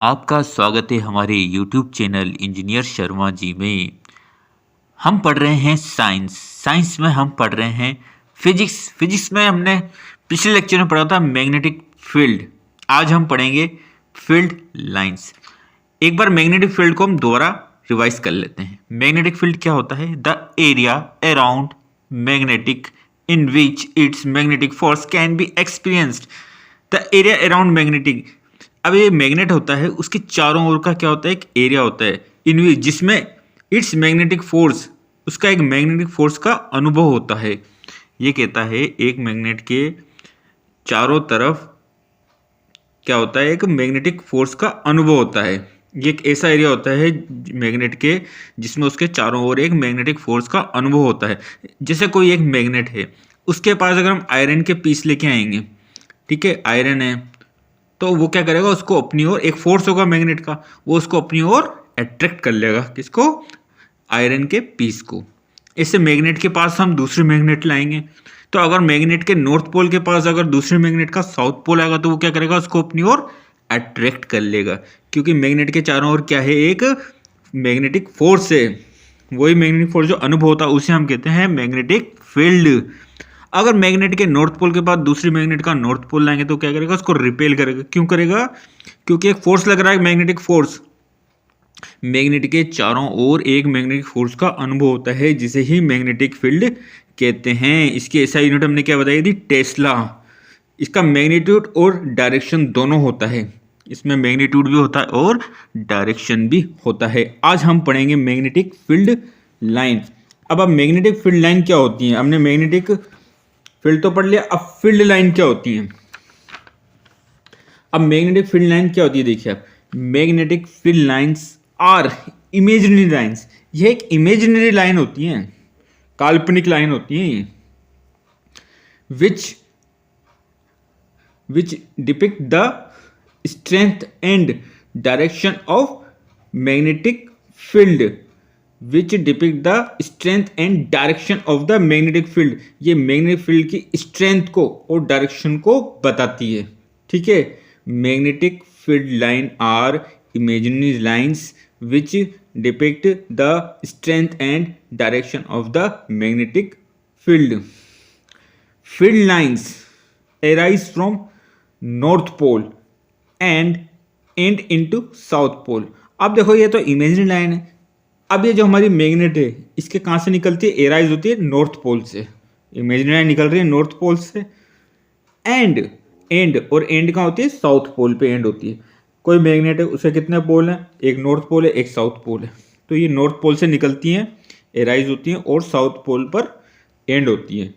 आपका स्वागत है हमारे YouTube channel engineer Sharma ji में। हम पढ़ रहे हैं साइंस। साइंस में हम पढ़ रहे हैं फिजिक्स। फिजिक्स में हमने पिछले लेक्चर में पढ़ा था मैग्नेटिक फील्ड। आज हम पढ़ेंगे फील्ड लाइंस। एक बार मैग्नेटिक फील्ड को हम दोबारा रिवाइज कर लेते हैं। मैग्नेटिक फील्ड क्या होता है? The area around magnetic in which it's magnetic force can be experienced. The area around magnetic, अब ये मैग्नेट होता है, उसके चारों ओर का क्या होता है? एक एरिया होता है इन विच, जिसमें इट्स मैग्नेटिक फोर्स, उसका एक मैग्नेटिक फोर्स का अनुभव होता है। ये कहता है एक मैग्नेट के चारों तरफ क्या होता है? एक मैग्नेटिक फोर्स का अनुभव होता है। ये एक ऐसा एरिया होता है मैग्नेट के जिसमें उसके चारों ओर एक मैग्नेटिक फोर्स का अनुभव होता है। जैसे कोई एक मैग्नेट है, उसके पास अगर हम आयरन के पीस लेके आएंगे, ठीक है, आयरन है, तो वो क्या करेगा? उसको अपनी ओर, एक फोर्स होगा मैग्नेट का, वो उसको अपनी ओर अट्रैक्ट कर लेगा। किसको? आयरन के पीस को। इससे मैग्नेट के पास हम दूसरी मैग्नेट लाएंगे, तो अगर मैग्नेट के नॉर्थ पोल के पास अगर दूसरे मैग्नेट का साउथ पोल आएगा, तो वो क्या करेगा? उसको अपनी ओर अट्रैक्ट कर लेगा, क्योंकि मैग्नेट के चारों ओर क्या है? एक मैग्नेटिक फोर्स है। वही मैग्नेटिक फोर्स जो अनुभव होता है उसे हम कहते हैं मैग्नेटिक फील्ड। अगर मैग्नेट के नॉर्थ पोल के बाद दूसरी मैग्नेट का नॉर्थ पोल लाएंगे, तो क्या करेगा? उसको रिपेल करेगा। क्यों करेगा? क्योंकि एक फोर्स लग रहा है, मैग्नेटिक फोर्स। मैग्नेट के चारों ओर एक मैग्नेटिक फोर्स का अनुभव होता है, जिसे ही मैग्नेटिक फील्ड कहते हैं। इसकी ऐसा यूनिट हमने क्या बताई थी? टेस्ला। इसका मैग्नीट्यूड और डायरेक्शन दोनों होता है। इसमें मैग्नीट्यूड भी होता है और डायरेक्शन भी होता है। आज हम पढ़ेंगे मैग्नेटिक फील्ड लाइन। अब मैग्नेटिक फील्ड लाइन क्या होती है? हमने मैग्नेटिक फील्ड तो पढ़ लिया, अब फील्ड लाइन क्या होती है? अब मैग्नेटिक फील्ड लाइन क्या होती है? देखिए, आप magnetic field lines are imaginary lines. यह एक इमेजिनरी लाइन होती है, काल्पनिक लाइन होती है ये, which depict the strength and direction of magnetic field. Which depict the strength and direction of the magnetic field. ये मैग्नेटिक फील्ड की स्ट्रेंथ को और डायरेक्शन को बताती है। ठीक है, magnetic field line are imaginary lines which depict the strength and direction of the magnetic field. Field lines arise from north pole and and into south pole. अब देखो, ये तो इमेजिनरी लाइन है। अब ये जो हमारी मैग्नेट है, इसके कहाँ से निकलती है? एराइज होती है नॉर्थ पोल से। इमेजिनरी लाइन निकल रही है नॉर्थ पोल से। एंड और एंड कहाँ होती है? साउथ पोल पे एंड होती है। कोई मैग्नेट है, उसे कितने पोल हैं? एक नॉर्थ पोल है, एक साउथ पोल है। तो ये नॉर्थ पोल से निकलती हैं, एराइज होती हैं और साउथ पोल पर एंड होती है।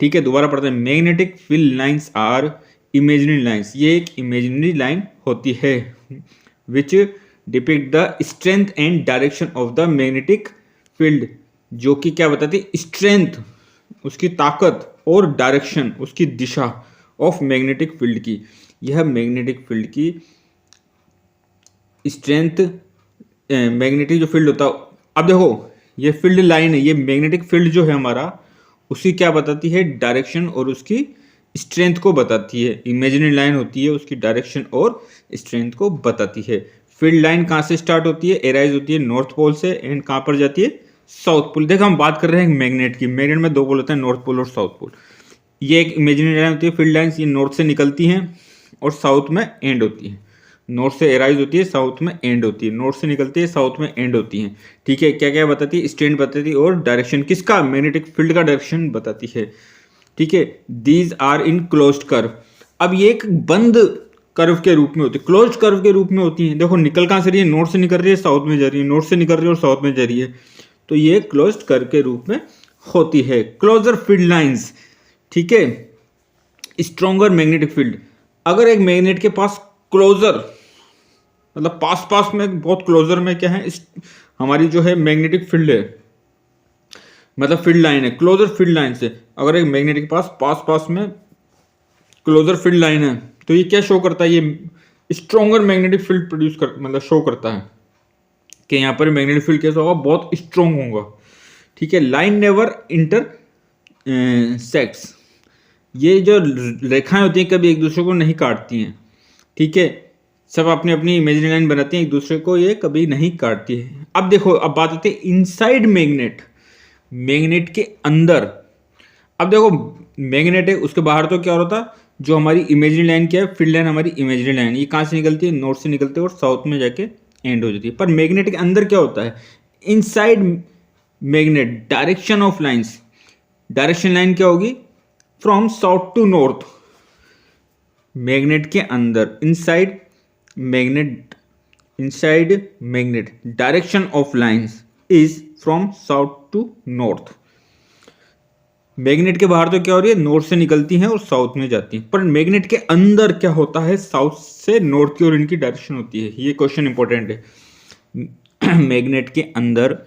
ठीक है, दोबारा पढ़ते हैं। Magnetic field lines are imaginary lines. ये एक इमेजिनरी लाइन होती है which depict the strength and direction of the magnetic field, जो कि क्या बताती है? स्ट्रेंथ, उसकी ताकत, और डायरेक्शन, उसकी दिशा ऑफ मैग्नेटिक फील्ड की। यह मैग्नेटिक फील्ड की स्ट्रेंथ, मैग्नेटिक जो फील्ड होता है। अब देखो, ये फील्ड लाइन है, ये मैग्नेटिक फील्ड जो है हमारा, उसकी क्या बताती है? डायरेक्शन और उसकी स्ट्रेंथ को बताती है। इमेजिनरी लाइन होती है, उसकी डायरेक्शन और स्ट्रेंथ को बताती है। फील्ड लाइन कहाँ से स्टार्ट होती है? एराइज होती है नॉर्थ पोल से, एंड कहाँ पर जाती है? South pole. देखो, हम बात कर रहे हैं मैग्नेट की। मैग्नेट में दो पोल होते हैं, नॉर्थ पोल और साउथ पोल। ये एक इमेजिनरी लाइन होती है फील्ड लाइन्स। ये नॉर्थ से निकलती हैं और साउथ में एंड होती है। नॉर्थ से एराइज होती है, साउथ में एंड होती है। नॉर्थ से निकलती है, साउथ में एंड होती है। ठीक है, क्या क्या बताती है? स्ट्रेंथ बताती है और डायरेक्शन, किसका? मैग्नेटिक फील्ड का डायरेक्शन बताती है। ठीक है, these are in closed curve. अब ये एक बंद कर्व के रूप में होती है, क्लोज्ड कर्व के रूप में होती है। देखो, निकल कहाँ से रही है? नॉर्थ से निकल रही है, साउथ में जा रही है, नॉर्थ से निकल रही है और साउथ में जा रही है। तो ये क्लोज्ड कर्व के रूप में होती है। Closer field lines. ठीक है, स्ट्रॉन्गर मैग्नेटिक फील्ड। अगर एक मैग्नेट के पास क्लोजर, मतलब पास पास में, बहुत क्लोजर में क्या है? हमारी जो है मैग्नेटिक फील्ड है, मतलब फील्ड लाइन है, क्लोजर फील्ड लाइन से अगर एक मैग्नेट के पास पास पास में क्लोजर फील्ड लाइन है, तो ये क्या शो करता है? ये स्ट्रॉन्गर मैग्नेटिक फील्ड प्रोड्यूस कर, मतलब शो करता है कि यहाँ पर मैग्नेटिक फील्ड कैसा होगा? बहुत स्ट्रॉन्ग होगा। ठीक है, लाइन नेवर इंटर सेक्स। ये जो रेखाएं होती हैं, कभी एक दूसरे को नहीं काटती हैं। ठीक है, सब अपनी अपनी इमेजिनरी लाइन बनाते हैं, एक दूसरे को ये कभी नहीं काटती है। अब देखो, अब बात आती है इनसाइड मैग्नेट, मैग्नेट के अंदर। अब देखो मैग्नेट है, उसके बाहर तो क्या होता है, जो हमारी इमेजिनरी लाइन क्या है, फील्ड लाइन, हमारी इमेजिनरी लाइन, ये कहाँ से निकलती है, नॉर्थ से निकलती है और साउथ में जाके एंड हो जाती है। पर मैग्नेट के अंदर क्या होता है, inside magnet direction of lines, direction line क्या होगी, from south to north. Magnet के अंदर inside magnet, inside magnet direction of lines is from south to north. Magnet के बाहर तो क्या हो रही है, नॉर्थ से निकलती हैं और साउथ में जाती हैं, पर मैग्नेट के अंदर क्या होता है, साउथ से नॉर्थ की ओर इनकी डायरेक्शन होती है। ये क्वेश्चन इंपॉर्टेंट है। मैग्नेट के अंदर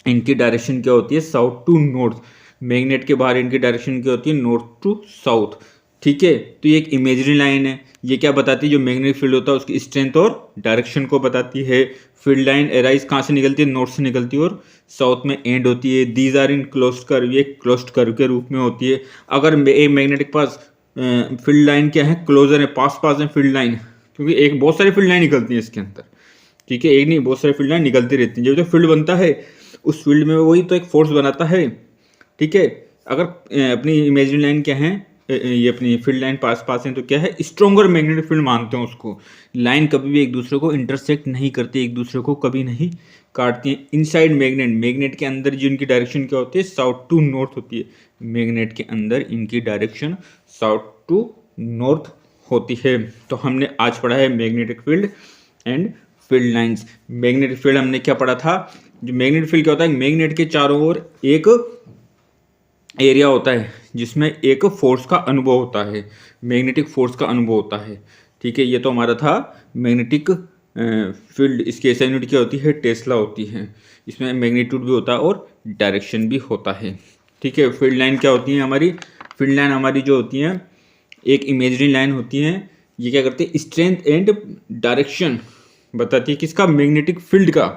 इनकी डायरेक्शन क्या होती है, साउथ टू नॉर्थ। मैग्नेट के बाहर इनकी डायरेक्शन क्या होती है, नॉर्थ टू साउथ। ठीक है, तो ये एक इमेजिनरी लाइन है। ये क्या बताती है, जो मैग्नेटिक फील्ड होता है उसकी स्ट्रेंथ और डायरेक्शन को बताती है। फील्ड लाइन एराइज कहाँ से निकलती है, नॉर्थ से निकलती है और साउथ में एंड होती है। These are in closed curve, ये क्लोज्ड कर्व के रूप में होती है। अगर एक मैग्नेटिक पास फील्ड लाइन क्या है, क्लोजर है, पास पास है फील्ड लाइन, क्योंकि एक बहुत सारी फील्ड लाइन निकलती है इसके अंदर। ठीक है, एक नहीं बहुत सारी फील्ड लाइन निकलती रहती है। जब जो फील्ड बनता है उस फील्ड में वही तो एक फोर्स बनाता है। ठीक है, अगर अपनी इमेजिनरी लाइन क्या है, ये अपनी फील्ड लाइन पास पास है, तो क्या है, स्ट्रॉन्गर मैग्नेटिक फील्ड मानते हैं उसको। लाइन कभी भी एक दूसरे को इंटरसेक्ट नहीं करती, एक दूसरे को कभी नहीं काटती हैं। इनसाइड मैग्नेट, मैग्नेट के अंदर जो इनकी डायरेक्शन क्या होती है, साउथ टू नॉर्थ होती है। मैग्नेट के अंदर इनकी डायरेक्शन साउथ टू नॉर्थ होती है। तो हमने आज पढ़ा है magnetic field and field lines. Magnetic field हमने क्या पढ़ा था, जो मैग्नेटिक फील्ड क्या होता है, मैग्नेट के चारों ओर एक एरिया होता है जिसमें एक फोर्स का अनुभव होता है, मैग्नेटिक फोर्स का अनुभव होता है। ठीक है, ये तो हमारा था मैग्नेटिक फील्ड। इसकी एसआई यूनिट क्या होती है, टेस्ला होती है। इसमें मैग्नीट्यूड भी होता है और डायरेक्शन भी होता है। ठीक है, फील्ड लाइन क्या होती है हमारी, फील्ड लाइन हमारी जो होती है एक इमेजिनरी लाइन होती है। ये क्या करती है, स्ट्रेंथ एंड डायरेक्शन बताती है किसका, मैग्नेटिक फील्ड का,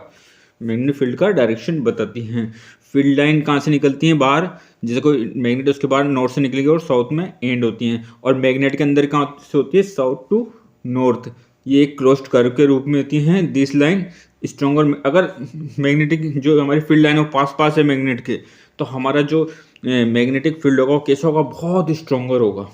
मैग्नेटिक फील्ड का डायरेक्शन बताती हैं। फील्ड लाइन कहाँ से निकलती हैं, बाहर, जैसे कोई मैग्नेट उसके बाहर नॉर्थ से निकलेगी और साउथ में एंड होती हैं। और मैग्नेट के अंदर कहाँ से होती है, साउथ टू नॉर्थ। ये एक क्लोज्ड कर्व के रूप में होती हैं। दिस लाइन स्ट्रॉन्गर, अगर मैग्नेटिक जो हमारी फील्ड लाइन है वो पास पास है मैग्नेट के, तो हमारा जो मैग्नेटिक फील्ड होगा वो कैसा होगा, बहुत स्ट्रॉन्गर होगा।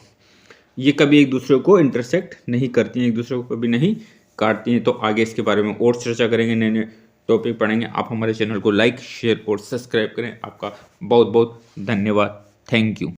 ये कभी एक दूसरे को इंटरसेक्ट नहीं करती हैं, एक दूसरे को कभी नहीं काटती हैं। तो आगे इसके बारे में और चर्चा करेंगे, नए नए टॉपिक पढ़ेंगे। आप हमारे चैनल को लाइक, शेयर और सब्सक्राइब करें। आपका बहुत बहुत धन्यवाद। Thank you.